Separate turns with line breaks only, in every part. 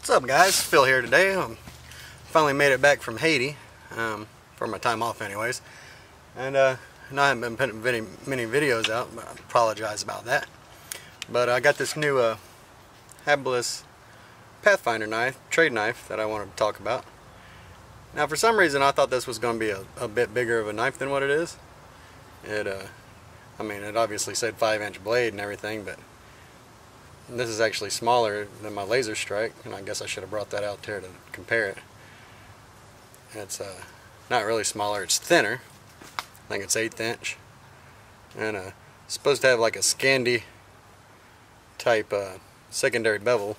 What's up, guys? Phil here today. Finally made it back from Haiti, for my time off anyways. And I haven't been putting many videos out, but I apologize about that. But I got this new Habilis Pathfinder knife, trade knife, that I wanted to talk about. Now, for some reason I thought this was going to be a bit bigger of a knife than what it is. I mean, it obviously said 5-inch blade and everything, but this is actually smaller than my laser strike, and I guess I should have brought that out there to compare it. It's not really smaller, it's thinner. I think it's 1/8 inch. And it's supposed to have like a Scandi type secondary bevel.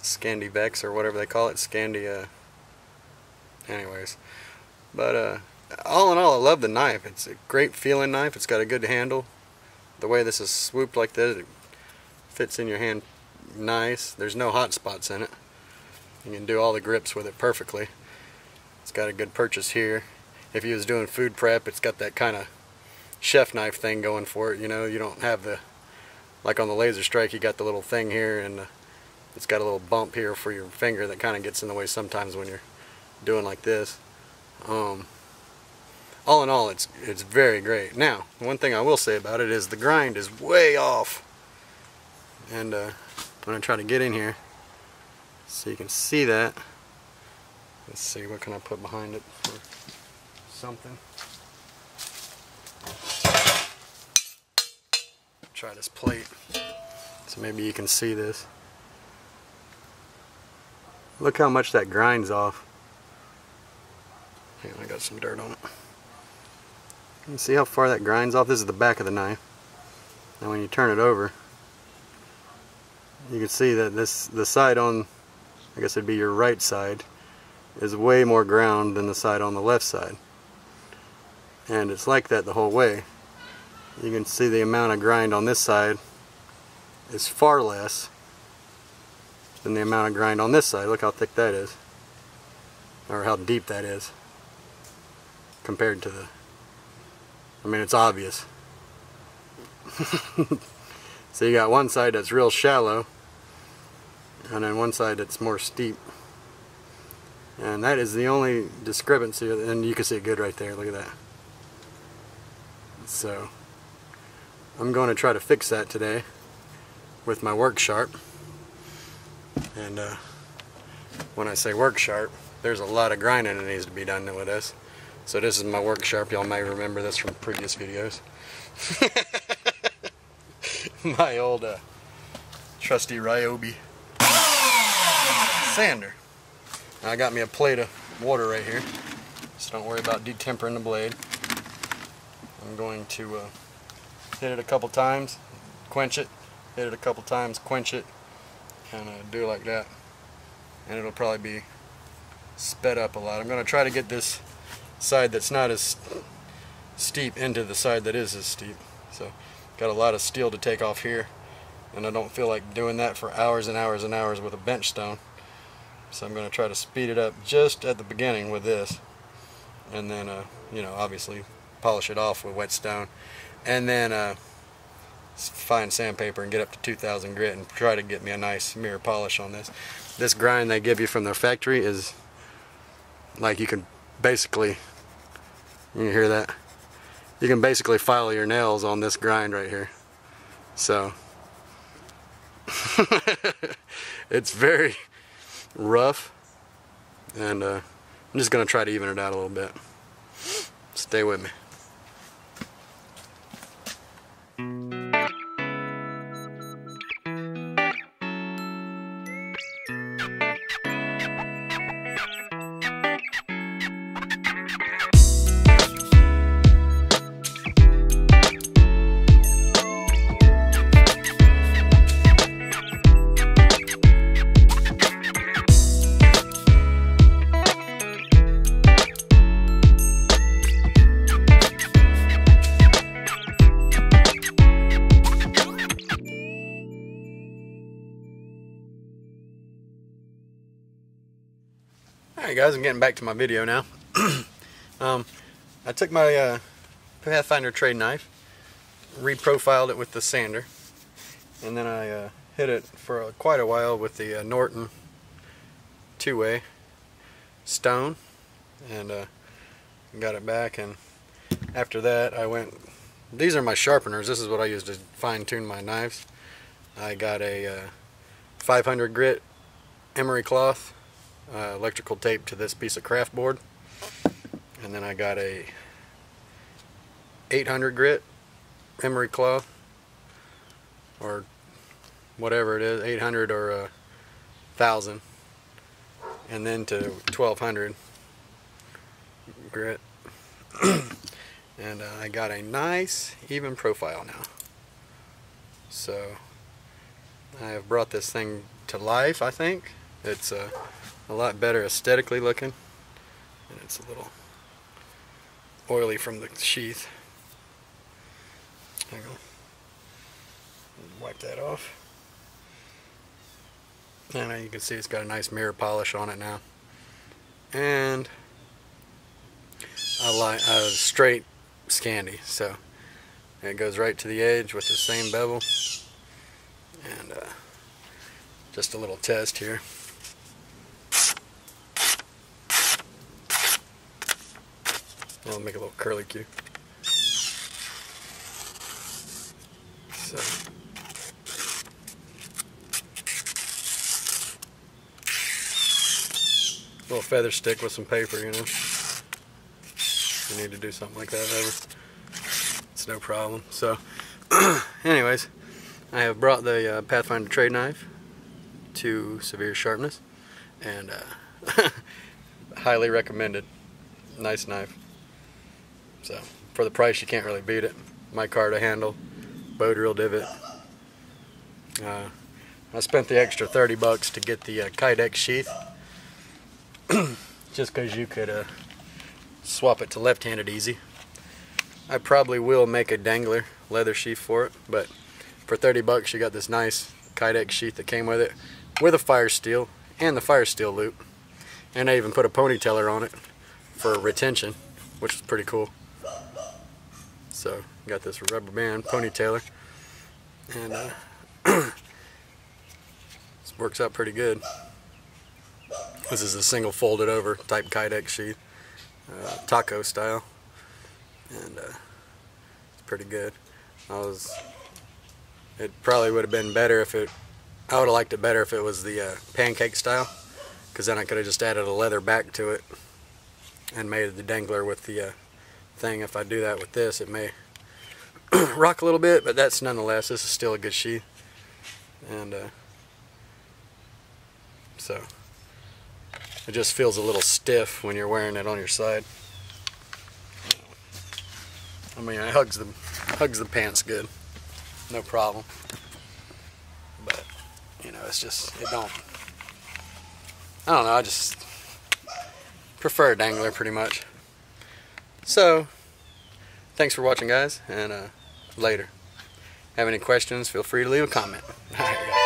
Scandi Vex or whatever they call it. Scandi, anyways. But all in all, I love the knife. It's a great feeling knife. It's got a good handle. The way this is swooped like this, it fits in your hand nice. There's no hot spots in it. You can do all the grips with it perfectly. It's got a good purchase here. If you was doing food prep, it's got that kind of chef knife thing going for it. You know, you don't have the, like on the laser strike, you got the little thing here, and it's got a little bump here for your finger that kind of gets in the way sometimes when you're doing like this. All in all, it's very great. Now, one thing I will say about it is the grind is way off. And I'm going to try to get in here so you can see that. Let's see, what can I put behind it for something? Try this plate so maybe you can see this. Look how much that grinds off. Hang on, I got some dirt on it. You can see how far that grinds off. This is the back of the knife. Now when you turn it over, you can see that the side on, I guess it'd be your right side, is way more ground than the side on the left side. And it's like that the whole way. You can see the amount of grind on this side is far less than the amount of grind on this side. Look how thick that is, or how deep that is compared to the, I mean, it's obvious. So you got one side that's real shallow, and then one side that's more steep. And that is the only discrepancy, and you can see it good right there, look at that. So I'm going to try to fix that today with my work sharp. And when I say work sharp, there's a lot of grinding that needs to be done with this. So this is my work sharp. Y'all may remember this from previous videos. My old trusty Ryobi sander. Now I got me a plate of water right here, so don't worry about detempering the blade. I'm going to hit it a couple times, quench it, hit it a couple times, quench it, and do it like that. And it'll probably be sped up a lot. I'm going to try to get this side that's not as steep into the side that is as steep. So got a lot of steel to take off here, and I don't feel like doing that for hours and hours and hours with a bench stone. So I'm going to try to speed it up just at the beginning with this, and then you know, obviously polish it off with wet stone, and then find sandpaper and get up to 2000 grit and try to get me a nice mirror polish on this. This grind they give you from their factory is like, you can basically, you hear that? You can basically file your nails on this grind right here. So it's very rough, and I'm just going to try to even it out a little bit. Stay with me. Alright guys, I'm getting back to my video now. I took my Pathfinder trade knife, reprofiled it with the sander, and then I hit it for quite a while with the Norton two-way stone, and got it back. And after that I went, these are my sharpeners. This is what I use to fine-tune my knives. I got a 500 grit emery cloth, electrical tape to this piece of craft board, and then I got a 800 grit emery cloth, or whatever it is, 800 or 1000, and then to 1200 grit. And I got a nice even profile now. So I have brought this thing to life, I think. It's a lot better aesthetically looking, and it's a little oily from the sheath. There you go. Wipe that off. And you can see it's got a nice mirror polish on it now. And a straight Scandi, so it goes right to the edge with the same bevel. And just a little test here. I'll make a little curly cue. So little feather stick with some paper, you know. You need to do something like that, it's no problem. So anyways, I have brought the Pathfinder trade knife to severe sharpness, and highly recommended. Nice knife. So for the price, you can't really beat it. Micarta handle, bow drill divot. I spent the extra 30 bucks to get the Kydex sheath, just because you could swap it to left-handed easy. I probably will make a dangler leather sheath for it, but for 30 bucks you got this nice Kydex sheath that came with it, with a fire steel and the fire steel loop, and I even put a ponytailer on it for retention, which is pretty cool. So got this rubber band ponytailer, and this works out pretty good. This is a single folded over type Kydex sheath, taco style, and it's pretty good. It probably would have been better if I would have liked it better if it was the pancake style, because then I could have just added a leather back to it and made the dangler with the thing. If I do that with this, it may rock a little bit, but that's nonetheless, this is still a good sheath. And so it just feels a little stiff when you're wearing it on your side. I mean, it hugs the pants good, no problem. But you know, it's just, I don't know, I just prefer a dangler pretty much. So thanks for watching, guys, and later. Have any questions, feel free to leave a comment. Alright, guys.